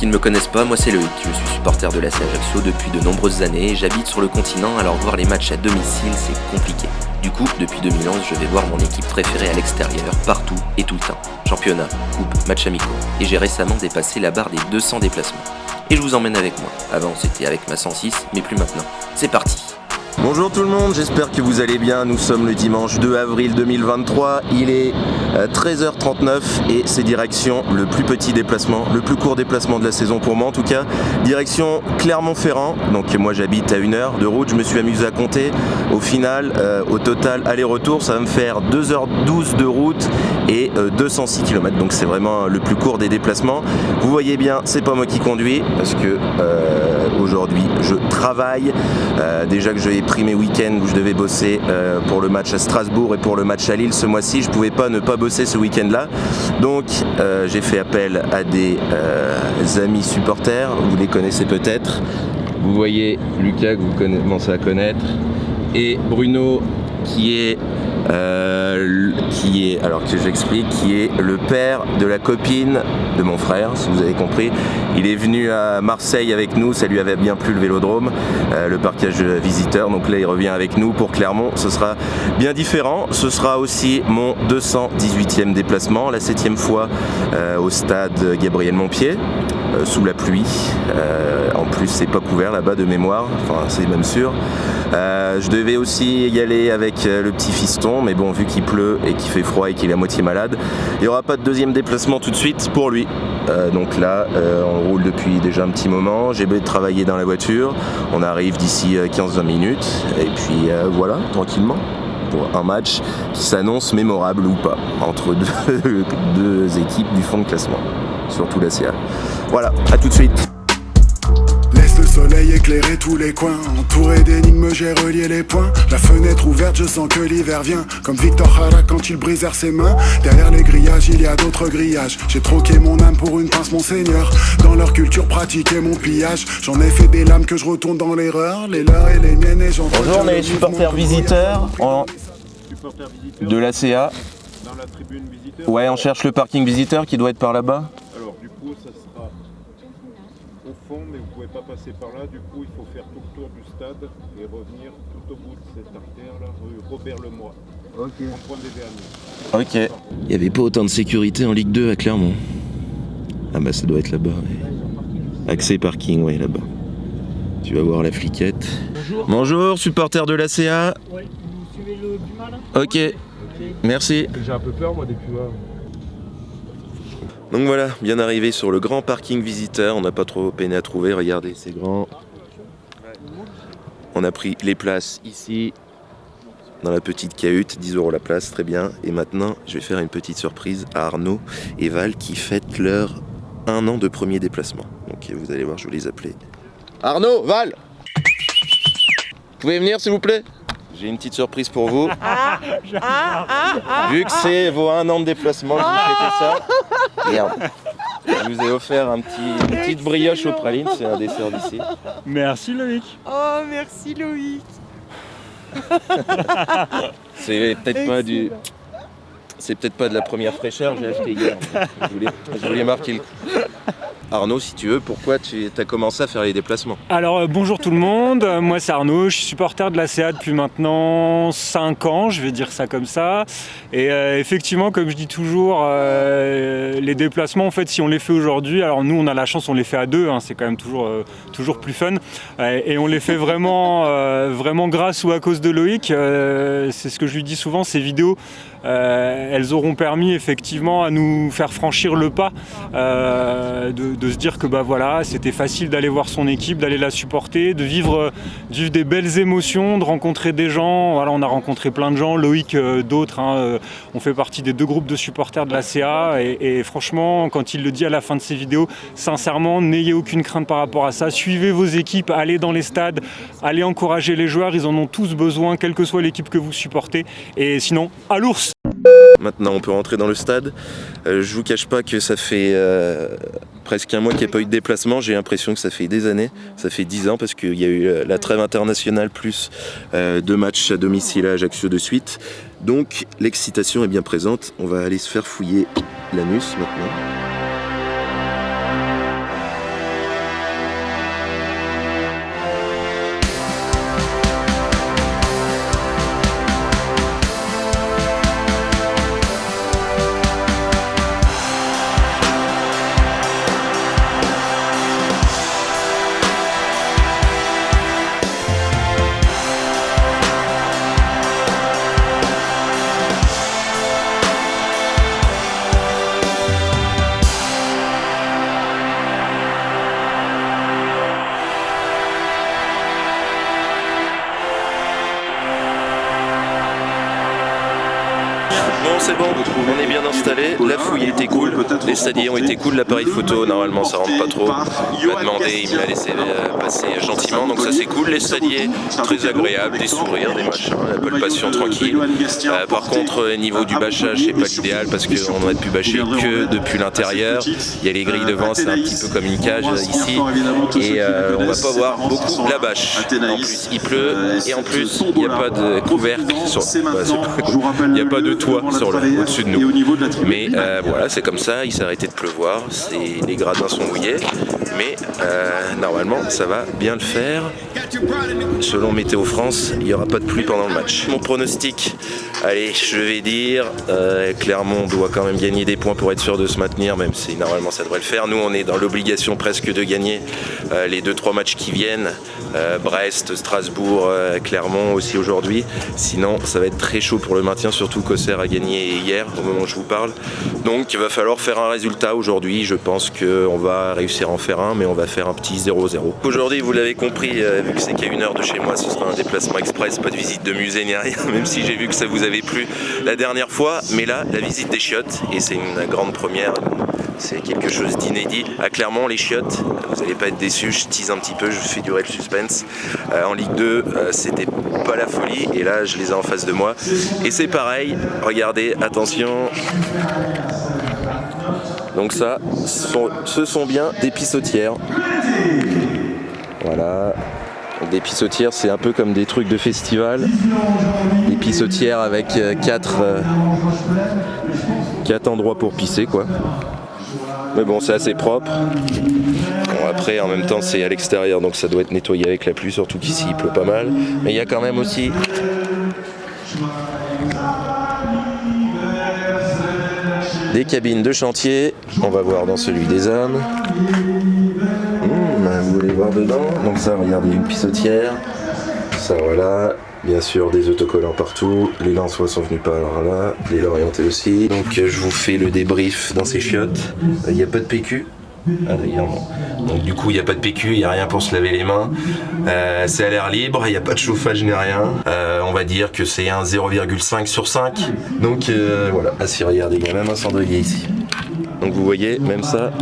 qui ne me connaissent pas, moi c'est Loïc, je suis supporter de l'AC Ajaccio depuis de nombreuses années, j'habite sur le continent, alors voir les matchs à domicile c'est compliqué. Du coup, depuis 2011, je vais voir mon équipe préférée à l'extérieur, partout et tout le temps. Championnat, coupe, matchs amicaux. Et j'ai récemment dépassé la barre des 200 déplacements. Et je vous emmène avec moi. Avant c'était avec ma 106, mais plus maintenant. C'est parti! Bonjour tout le monde, j'espère que vous allez bien. Nous sommes le dimanche 2 avril 2023, il est 13h39 et c'est direction le plus petit déplacement, le plus court déplacement de la saison pour moi en tout cas, direction Clermont-Ferrand. Donc moi j'habite à 1 heure de route, je me suis amusé à compter. Au final, au total aller-retour, ça va me faire 2h12 de route et 206 km. Donc c'est vraiment le plus court des déplacements. Vous voyez bien, c'est pas moi qui conduis parce que aujourd'hui je travaille. Déjà que j'ai pris mes week-ends où je devais bosser pour le match à Strasbourg et pour le match à Lille ce mois-ci, je pouvais pas ne pas bosser ce week-end-là. Donc j'ai fait appel à des amis supporters, vous les connaissez peut-être. Vous voyez Lucas que vous commencez à connaître et Bruno qui est alors que j'explique, qui est le père de la copine de mon frère, si vous avez compris. Il est venu à Marseille avec nous, ça lui avait bien plu le vélodrome, le parquage visiteur, donc là il revient avec nous pour Clermont. Ce sera bien différent, ce sera aussi mon 218e déplacement, la 7e fois au stade Gabriel Montpied. Sous la pluie, en plus c'est pas couvert là-bas de mémoire, enfin c'est même sûr. Je devais aussi y aller avec le petit fiston, mais bon vu qu'il pleut et qu'il fait froid et qu'il est à moitié malade, il n'y aura pas de deuxième déplacement tout de suite pour lui. Donc là on roule depuis déjà un petit moment, j'ai travaillé dans la voiture, on arrive d'ici 15-20 minutes et puis voilà, tranquillement. Pour un match qui s'annonce mémorable ou pas entre deux équipes du fond de classement, surtout la CA. Voilà, à tout de suite. Laisse le soleil éclairer tous les coins, entouré d'énigmes j'ai relié les points. La fenêtre ouverte, je sens que l'hiver vient, comme Victor Jara quand il brise ses mains. Derrière les grillages, il y a d'autres grillages. J'ai troqué mon âme pour une pince, mon seigneur. Dans leur culture, pratiquer mon pillage. J'en ai fait des lames que je retourne dans l'erreur, les leurs et les miennes et j'en. Bonjour, on est les supporters visiteurs de la CA. Dans la tribune visiteur. Ouais, on cherche le parking visiteur qui doit être par là-bas. Alors du coup, ça sera au fond, mais vous pouvez pas passer par là. Du coup, il faut faire tout le tour du stade et revenir tout au bout de cette artère-là, rue Robert Lemoy. Ok. En point des derniers. Ok. Il n'y avait pas autant de sécurité en Ligue 2 à Clermont. Ah bah ça doit être là-bas. Ouais. Accès parking, ouais, là-bas. Tu vas voir la fliquette. Bonjour. Bonjour, supporter de la CA. Ouais, vous suivez le Puma là? Ok. Merci. J'ai un peu peur moi des Pumas. Donc voilà, bien arrivé sur le grand parking visiteur, on n'a pas trop peiné à trouver, regardez, c'est grand. On a pris les places ici, dans la petite cahute, 10 € la place, très bien. Et maintenant, je vais faire une petite surprise à Arnaud et Val qui fêtent leur 1 an de premier déplacement. Donc vous allez voir, je vais les appeler. Arnaud, Val, vous pouvez venir s'il vous plaît? J'ai une petite surprise pour vous. Vu que c'est vos 1 an de déplacement que vous fêtez ça, merde. Je vous ai offert une petite brioche aux pralines, c'est un dessert d'ici. Merci Loïc. Oh, merci Loïc. C'est peut-être pas de la première fraîcheur, j'ai acheté hier. Je voulais marquer le coup. Arnaud, si tu veux, pourquoi tu as commencé à faire les déplacements? Alors bonjour tout le monde, moi c'est Arnaud, je suis supporter de la CA depuis maintenant 5 ans, je vais dire ça comme ça. Et effectivement, comme je dis toujours, les déplacements, en fait, si on les fait aujourd'hui, alors nous on a la chance, on les fait à deux, hein, c'est quand même toujours plus fun. Et on les fait vraiment grâce ou à cause de Loïc. C'est ce que je lui dis souvent, ces vidéos, elles auront permis effectivement à nous faire franchir le pas, de se dire que bah voilà, c'était facile d'aller voir son équipe, d'aller la supporter, de vivre des belles émotions, de rencontrer des gens. Voilà, on a rencontré plein de gens, Loïc, d'autres, hein, on fait partie des 2 groupes de supporters de la CA et franchement, quand il le dit à la fin de ses vidéos, sincèrement, n'ayez aucune crainte par rapport à ça. Suivez vos équipes, allez dans les stades, allez encourager les joueurs, ils en ont tous besoin, quelle que soit l'équipe que vous supportez. Et sinon, à l'ours! Maintenant on peut rentrer dans le stade. Je vous cache pas que ça fait presque un mois qu'il n'y a pas eu de déplacement. J'ai l'impression que ça fait des années, ça fait 10 ans parce qu'il y a eu la trêve internationale plus 2 matchs à domicile à Ajaccio de suite. Donc l'excitation est bien présente. On va aller se faire fouiller l'anus maintenant. Bon, c'est bon, on est bien installé. La fouille était cool, les stadiers ont été cool. L'appareil photo, normalement, ça rentre pas trop. Il m'a demandé, il me l'a laissé passer gentiment, donc ça c'est cool. Les stadiers, très agréables, des sourires, des machins, la palpation tranquille. Par contre, niveau du bâchage, c'est pas l'idéal parce qu'on aurait pu bâcher que depuis l'intérieur. Il y a les grilles devant, c'est un petit peu comme une cage ici. Et on va pas voir beaucoup la bâche. En plus, il pleut et en plus, il n'y a pas de couvercle, il n'y a pas de toit au-dessus de nous. Mais voilà, c'est comme ça, il s'est arrêté de pleuvoir, les gradins sont mouillés, mais normalement ça va bien le faire. Selon Météo France, il n'y aura pas de pluie pendant le match. Mon pronostic, allez, je vais dire, Clermont doit quand même gagner des points pour être sûr de se maintenir, même si normalement ça devrait le faire. Nous on est dans l'obligation presque de gagner les 2-3 matchs qui viennent, Brest, Strasbourg, Clermont aussi aujourd'hui. Sinon ça va être très chaud pour le maintien, surtout qu'Auxerre a gagné hier au moment où je vous parle. Donc il va falloir faire un résultat aujourd'hui. Je pense qu'on va réussir à en faire un, mais on va faire un petit 0-0. Aujourd'hui, vous l'avez compris, vu que c'est qu'à 1 heure de chez moi, ce sera un déplacement express, pas de visite de musée ni rien, même si j'ai vu que ça vous avait plu la dernière fois. Mais là, la visite des chiottes, et c'est une grande première, c'est quelque chose d'inédit. À Clermont, les chiottes, vous n'allez pas être déçus, je tease un petit peu, je fais durer le suspense. En Ligue 2, c'était pas la folie, et là, je les ai en face de moi. Et c'est pareil, regardez, attention. Donc ça, ce sont bien des pissotières. Voilà. Des pissotières, c'est un peu comme des trucs de festival. Des pissotières avec 4 endroits pour pisser, quoi. Mais bon, c'est assez propre. Bon, après, en même temps, c'est à l'extérieur, donc ça doit être nettoyé avec la pluie, surtout qu'ici, il pleut pas mal. Mais il y a quand même aussi des cabines de chantier. On va voir dans celui des hommes. Vous voulez voir dedans? Donc ça, regardez, une pissotière. Ça, voilà. Bien sûr, des autocollants partout. Les lensois sont venus par là. Les lorientés aussi. Donc je vous fais le débrief dans ces chiottes. Il n'y a pas de PQ. Ah d'ailleurs non. Donc du coup il n'y a pas de PQ, il n'y a rien pour se laver les mains. C'est à l'air libre, il n'y a pas de chauffage ni rien. On va dire que c'est un 0,5 sur 5. Donc voilà. Ah si, regardez, il y a même un cendrier ici. Donc vous voyez, même ça.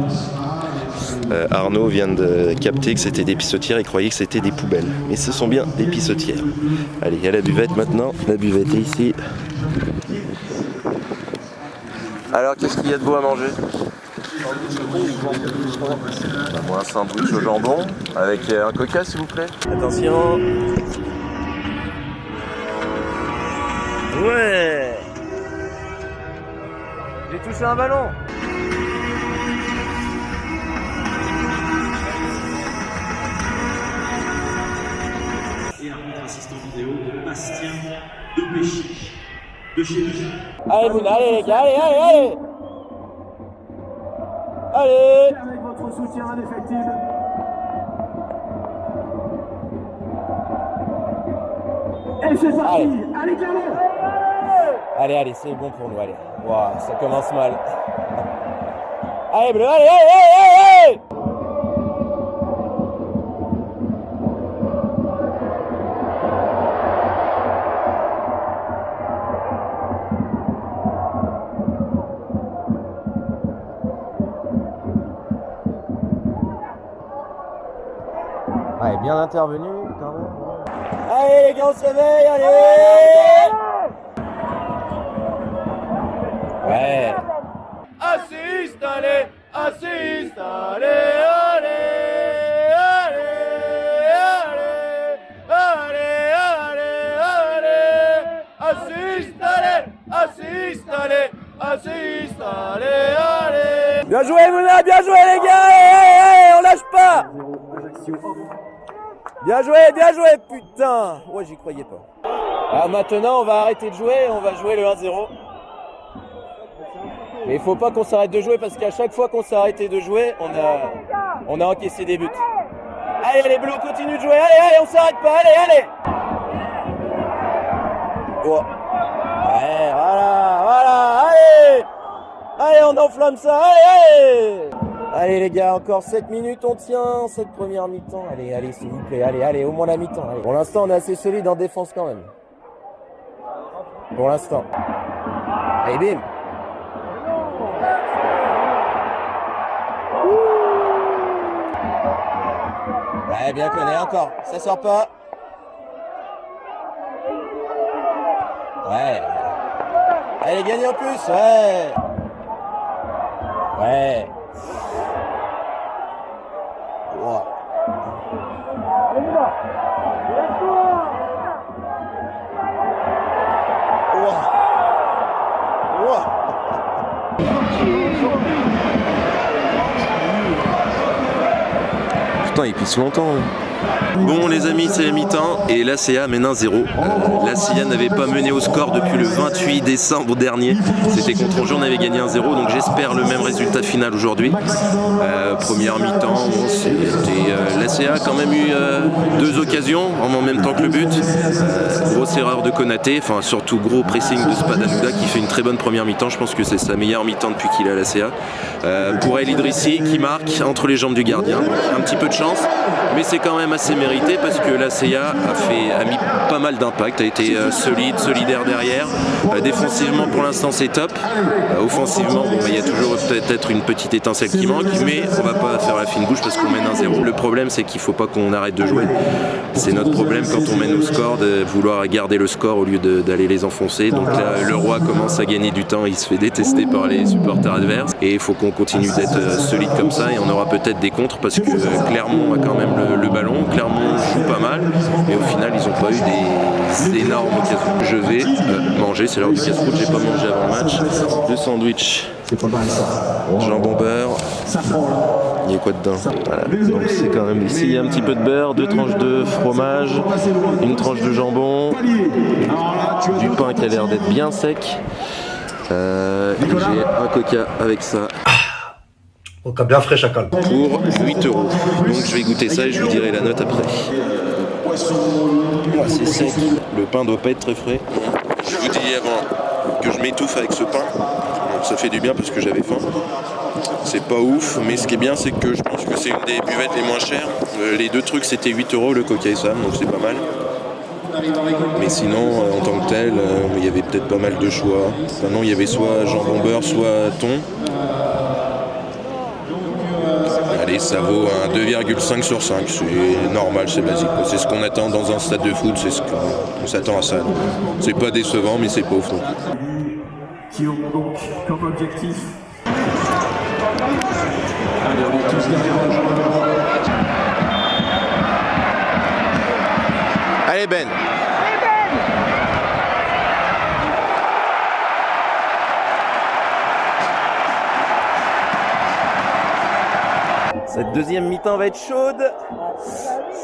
Arnaud vient de capter que c'était des pissotières et croyait que c'était des poubelles. Mais ce sont bien des pissotières. Allez, il y a la buvette maintenant. La buvette est ici. Alors, qu'est-ce qu'il y a de beau à manger? Moi, un sandwich au jambon avec un coca, s'il vous plaît. Attention. Ouais. J'ai touché un ballon. Et un assistant vidéo de Bastien de Péchy, de chez lui. Allez, Mouna, allez les gars, allez. Allez. Avec votre soutien indéfectible. Et c'est parti. Allez, Clermont. Allez, c'est bon pour nous, allez. Wow, ça commence mal. Allez, bleu, allez. Ouais, bien intervenu quand même. Allez les gars, on se réveille, allez. Ouais. Assiste, allez. Assiste, allez. Bien joué Mouna, bien joué les gars, allez, on lâche pas. Bien joué, putain. Ouais, j'y croyais pas. Alors maintenant, on va arrêter de jouer, on va jouer le 1-0. Mais il faut pas qu'on s'arrête de jouer parce qu'à chaque fois qu'on s'est arrêté de jouer, on a encaissé des buts. Allez, les bleus, on continue de jouer. Allez, on s'arrête pas, allez. Oh. Ouais, voilà, allez. Allez, on enflamme ça, allez. Allez les gars, encore 7 minutes, on tient cette première mi-temps. Allez, s'il vous plaît, allez, au moins la mi-temps. Allez. Pour l'instant, on est assez solide en défense quand même. Pour l'instant. Allez, bim. Ouais, bien connu, encore. Ça sort pas. Ouais. Allez, gagne en plus, ouais. Ouais. Wow. Putain, il pisse longtemps. Bon les amis, c'est la mi-temps et l'ACA mène 1-0. L'ACA n'avait pas mené au score depuis le 28 décembre dernier. C'était contre Angers, on avait gagné 1-0, donc j'espère le même résultat final aujourd'hui. Première mi-temps, bon, l'ACA a quand même eu 2 occasions en même temps que le but. Grosse erreur de Konaté, enfin surtout gros pressing de Spadanouda qui fait une très bonne première mi-temps. Je pense que c'est sa meilleure mi-temps depuis qu'il est à l'ACA. Pour El Idrissi qui marque entre les jambes du gardien. Un petit peu de chance, mais c'est quand même assez mérité parce que l'ACA a mis pas mal d'impact, a été solidaire derrière. Défensivement pour l'instant c'est top. Offensivement, bon, il y a toujours peut-être une petite étincelle qui manque, mais on va pas faire la fine bouche parce qu'on mène 1-0. Le problème c'est qu'il faut pas qu'on arrête de jouer. C'est notre problème quand on mène au score de vouloir garder le score au lieu d'aller les enfoncer. Donc là, le Roi commence à gagner du temps, il se fait détester par les supporters adverses et il faut qu'on continue d'être solide comme ça et on aura peut-être des contres parce que Clermont a quand même le ballon. Clermont joue pas mal, mais au final ils n'ont pas eu des énormes occasions. Je vais manger, c'est l'heure du casse-croûte, j'ai pas mangé avant le match. Le sandwich, jambon beurre. Il y a quoi dedans? Voilà. Donc c'est quand même ici, il y a un petit peu de beurre, 2 tranches de fromage, une tranche de jambon, du pain qui a l'air d'être bien sec. Et j'ai un coca avec ça. Coca bien frais, chacal. Pour 8 €. Donc je vais goûter ça et je vous dirai la note après. C'est sec. Le pain doit pas être très frais. Je vous dis avant que je m'étouffe avec ce pain. Donc ça fait du bien parce que j'avais faim. C'est pas ouf, mais ce qui est bien c'est que je pense que c'est une des buvettes les moins chères. Les 2 trucs c'était 8 €, le Coca et Sam, donc c'est pas mal. Mais sinon, en tant que tel, il y avait peut-être pas mal de choix. Enfin, non, il y avait soit jambon beurre, soit thon. Allez, ça vaut un 2,5 sur 5, c'est normal, c'est basique. C'est ce qu'on attend dans un stade de foot, c'est ce qu'on s'attend à ça. C'est pas décevant, mais c'est pas ouf non plus. Qui ont donc comme objectif Allez Ben. Cette deuxième mi-temps va être chaude.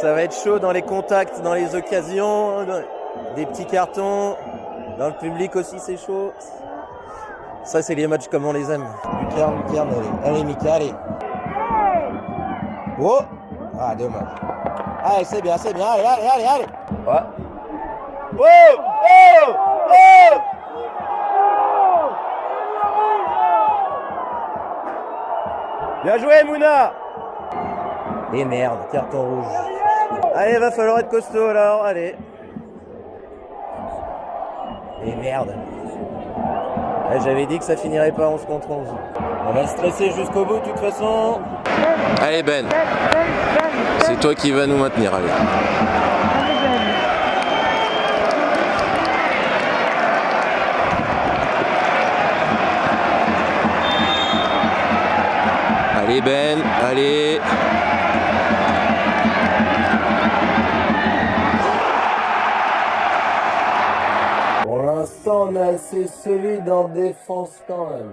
Ça va être chaud dans les contacts, dans les occasions, des petits cartons. Dans le public aussi c'est chaud. Ça c'est les matchs comme on les aime. Lucarne, allez Mika, allez. Oh. Ah dommage. Allez c'est bien, allez. Ouais. Oh. Bien joué Mouna. Et merde, carton rouge. Allez, va falloir être costaud alors, allez. Et merde. Ouais, j'avais dit que ça finirait pas 11 contre 11. On va stresser jusqu'au bout de toute façon. Allez Ben. C'est toi qui vas nous maintenir, allez. Allez Ben, allez. Pour l'instant, on est assez solide en défense quand même.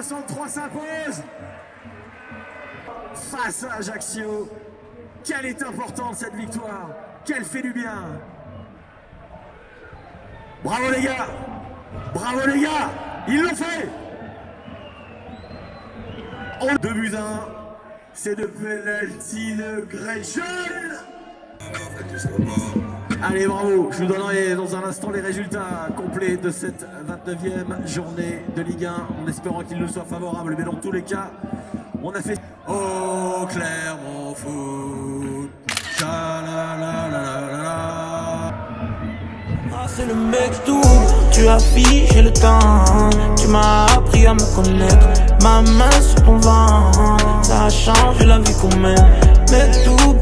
63 s'impose face à Ajaccio. Quelle est importante cette victoire, qu'elle fait du bien. Bravo les gars, ils l'ont fait. 2-1, c'est de penalty de Gresham. Allez, bravo, je vous donnerai dans un instant les résultats complets de cette 29e journée de Ligue 1, en espérant qu'il nous soit favorable, mais dans tous les cas, on a fait... Oh, Clermont Foot, Ah, c'est le mec tout, tu as figé le temps, tu m'as appris à me connaître, ma main sur ton ventre, ça a changé la vie qu'on mène, mec tout,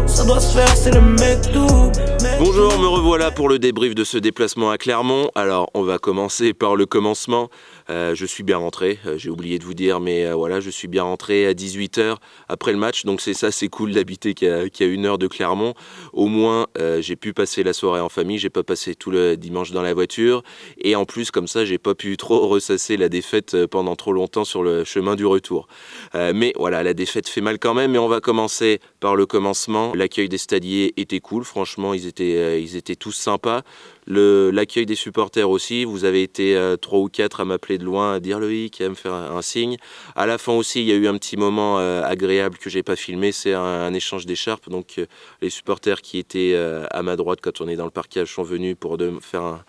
ça doit se faire, c'est le mec tout. Bonjour, me revoilà pour le débrief de ce déplacement à Clermont. Alors, on va commencer par le commencement. Je suis bien rentré, j'ai oublié de vous dire, mais voilà, je suis bien rentré à 18h après le match. Donc c'est cool d'habiter qu'à 1 heure de Clermont. Au moins, j'ai pu passer la soirée en famille, j'ai pas passé tout le dimanche dans la voiture. Et en plus, comme ça, j'ai pas pu trop ressasser la défaite pendant trop longtemps sur le chemin du retour. Mais voilà, la défaite fait mal quand même. Mais on va commencer par le commencement. L'accueil des stadiers était cool, franchement, ils étaient tous sympas. L'accueil des supporters aussi, vous avez été 3 ou 4 à m'appeler de loin, à dire Loïc, à me faire un signe. À la fin aussi, il y a eu un petit moment agréable que j'ai pas filmé, c'est un échange d'écharpes. Donc les supporters qui étaient à ma droite quand on est dans le parkage sont venus pour faire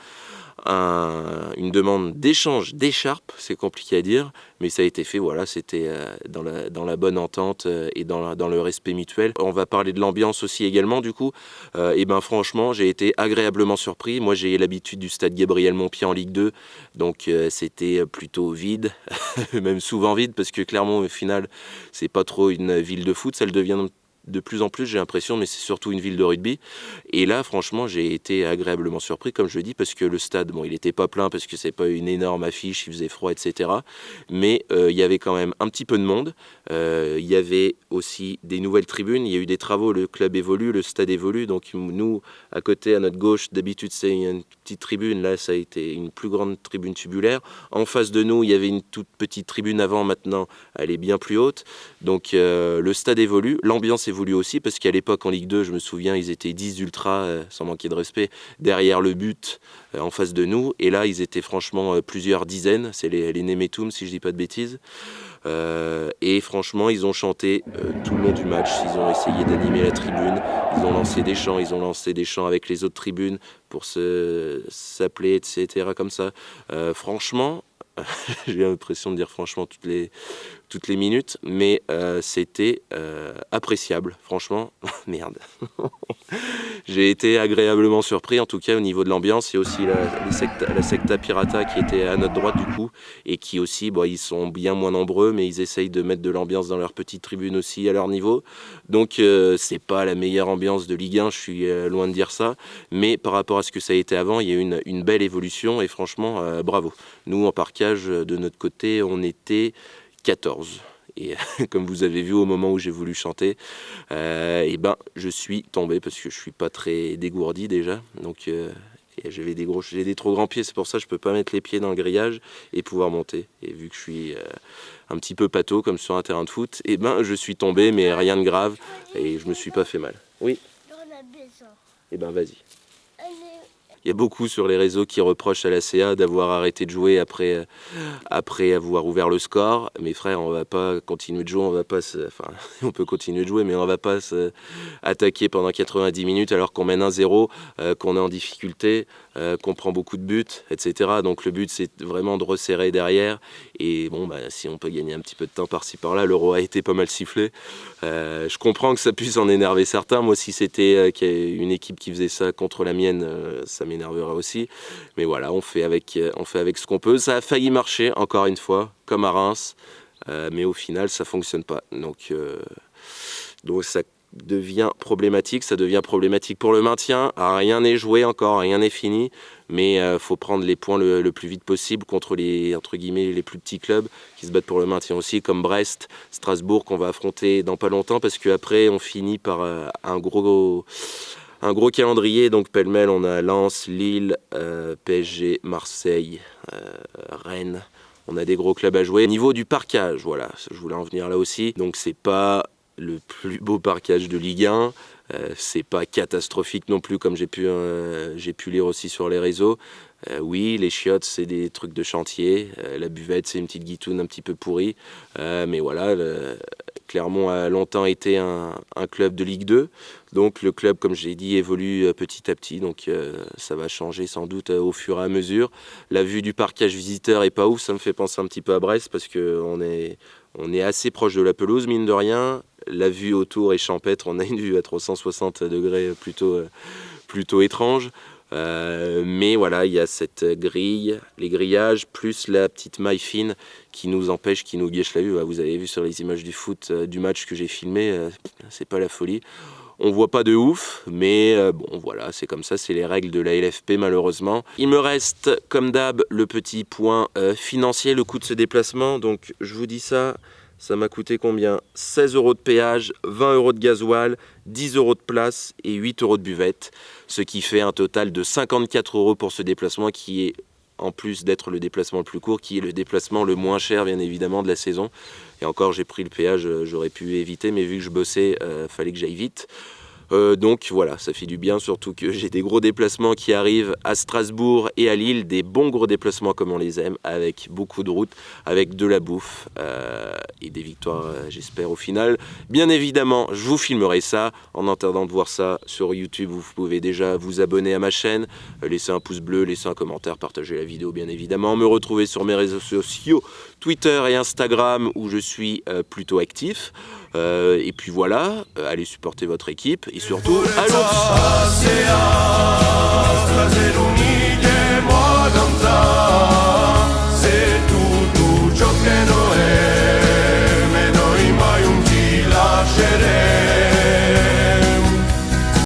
une demande d'échange d'écharpes, c'est compliqué à dire, mais ça a été fait, voilà, c'était dans la bonne entente et dans le respect mutuel. On va parler de l'ambiance aussi également du coup, et ben franchement j'ai été agréablement surpris. Moi j'ai l'habitude du stade Gabriel Montpied en Ligue 2, donc c'était plutôt vide, même souvent vide, parce que Clermont au final c'est pas trop une ville de foot, ça le devient de plus en plus, j'ai l'impression, mais c'est surtout une ville de rugby. Et là, franchement, j'ai été agréablement surpris, comme je le dis, parce que le stade, bon, il n'était pas plein, parce que c'est pas une énorme affiche, il faisait froid, etc. Mais il y avait quand même un petit peu de monde. Il y avait aussi des nouvelles tribunes. Il y a eu des travaux, le club évolue, le stade évolue. Donc nous, à côté, à notre gauche, d'habitude, c'est une petite tribune. Là, ça a été une plus grande tribune tubulaire. En face de nous, il y avait une toute petite tribune avant. Maintenant, elle est bien plus haute. Donc le stade évolue, l'ambiance évolue aussi, parce qu'à l'époque en Ligue 2, je me souviens, ils étaient 10 ultras, sans manquer de respect, derrière le but, en face de nous, et là ils étaient franchement plusieurs dizaines, c'est les Nemetum si je dis pas de bêtises, et franchement ils ont chanté tout le long du match, ils ont essayé d'animer la tribune, ils ont lancé des chants avec les autres tribunes pour s'appeler, etc. comme ça. Franchement, j'ai l'impression de dire franchement toutes les minutes, mais c'était appréciable, franchement. Merde. J'ai été agréablement surpris, en tout cas au niveau de l'ambiance. Il y a aussi la secta Pirata qui était à notre droite du coup, et qui aussi, bon, ils sont bien moins nombreux, mais ils essayent de mettre de l'ambiance dans leur petite tribune aussi à leur niveau. Donc c'est pas la meilleure ambiance de Ligue 1, je suis loin de dire ça, mais par rapport à ce que ça a été avant, il y a eu une belle évolution, et franchement, bravo. Nous, en parkage, de notre côté, on était 14. Et comme vous avez vu au moment où j'ai voulu chanter, et ben, je suis tombé parce que je suis pas très dégourdi déjà. Donc j'ai des trop grands pieds, c'est pour ça que je peux pas mettre les pieds dans le grillage et pouvoir monter. Et vu que je suis un petit peu pâteau comme sur un terrain de foot, et ben je suis tombé, mais rien de grave et je me suis pas fait mal. Oui. Et ben vas-y. Il y a beaucoup sur les réseaux qui reprochent à la CA d'avoir arrêté de jouer après avoir ouvert le score. Mes frères, on va pas continuer de jouer, on peut continuer de jouer, mais on va pas attaquer pendant 90 minutes alors qu'on mène 1-0, qu'on est en difficulté, qu'on prend beaucoup de buts, etc. Donc le but, c'est vraiment de resserrer derrière. Et bon, si on peut gagner un petit peu de temps par-ci par-là, l'Euro a été pas mal sifflé. Je comprends que ça puisse en énerver certains. Moi, si c'était une équipe qui faisait ça contre la mienne, ça m'énerverait aussi. Mais voilà, on fait avec ce qu'on peut. Ça a failli marcher, encore une fois, comme à Reims. Mais au final, ça fonctionne pas. Donc ça devient problématique. Ça devient problématique pour le maintien. Rien n'est joué encore, rien n'est fini. Mais faut prendre les points le plus vite possible contre entre guillemets, les plus petits clubs qui se battent pour le maintien aussi, comme Brest, Strasbourg, qu'on va affronter dans pas longtemps, parce qu'après, on finit par un gros calendrier. Donc pêle-mêle, on a Lens, Lille, PSG, Marseille, Rennes. on a des gros clubs à jouer. Au niveau du parquage, voilà, je voulais en venir là aussi. Donc c'est pas le plus beau parquage de Ligue 1. C'est pas catastrophique non plus comme j'ai pu lire aussi sur les réseaux. Oui, les chiottes c'est des trucs de chantier, la buvette c'est une petite guitoune un petit peu pourrie, mais voilà, Clermont a longtemps été un club de Ligue 2, donc le club comme j'ai dit évolue petit à petit, donc ça va changer sans doute au fur et à mesure. La vue du parquage visiteur est pas ouf, ça me fait penser un petit peu à Brest parce qu'on est assez proche de la pelouse mine de rien. La vue autour est champêtre, on a une vue à 360 degrés plutôt étrange. Mais voilà, il y a cette grille, les grillages, plus la petite maille fine qui nous empêche, qui nous gâche la vue. Vous avez vu sur les images du foot, du match que j'ai filmé, c'est pas la folie. On voit pas de ouf, mais bon voilà, c'est comme ça, c'est les règles de la LFP malheureusement. Il me reste, comme d'hab, le petit point financier, le coût de ce déplacement. Donc je vous dis ça m'a coûté combien? 16 € de péage, 20 € de gasoil, 10 € de place et 8 € de buvette. Ce qui fait un total de 54 € pour ce déplacement qui est, en plus d'être le déplacement le plus court, qui est le déplacement le moins cher bien évidemment de la saison. Et encore j'ai pris le péage, j'aurais pu éviter, mais vu que je bossais, fallait que j'aille vite. Donc voilà, ça fait du bien, surtout que j'ai des gros déplacements qui arrivent à Strasbourg et à Lille, des bons gros déplacements comme on les aime, avec beaucoup de routes, avec de la bouffe et des victoires, j'espère, au final. Bien évidemment, je vous filmerai ça. En attendant de voir ça sur YouTube, vous pouvez déjà vous abonner à ma chaîne, laisser un pouce bleu, laisser un commentaire, partager la vidéo bien évidemment, me retrouver sur mes réseaux sociaux, Twitter et Instagram où je suis plutôt actif. Et puis voilà, allez supporter votre équipe et surtout, à l'autre.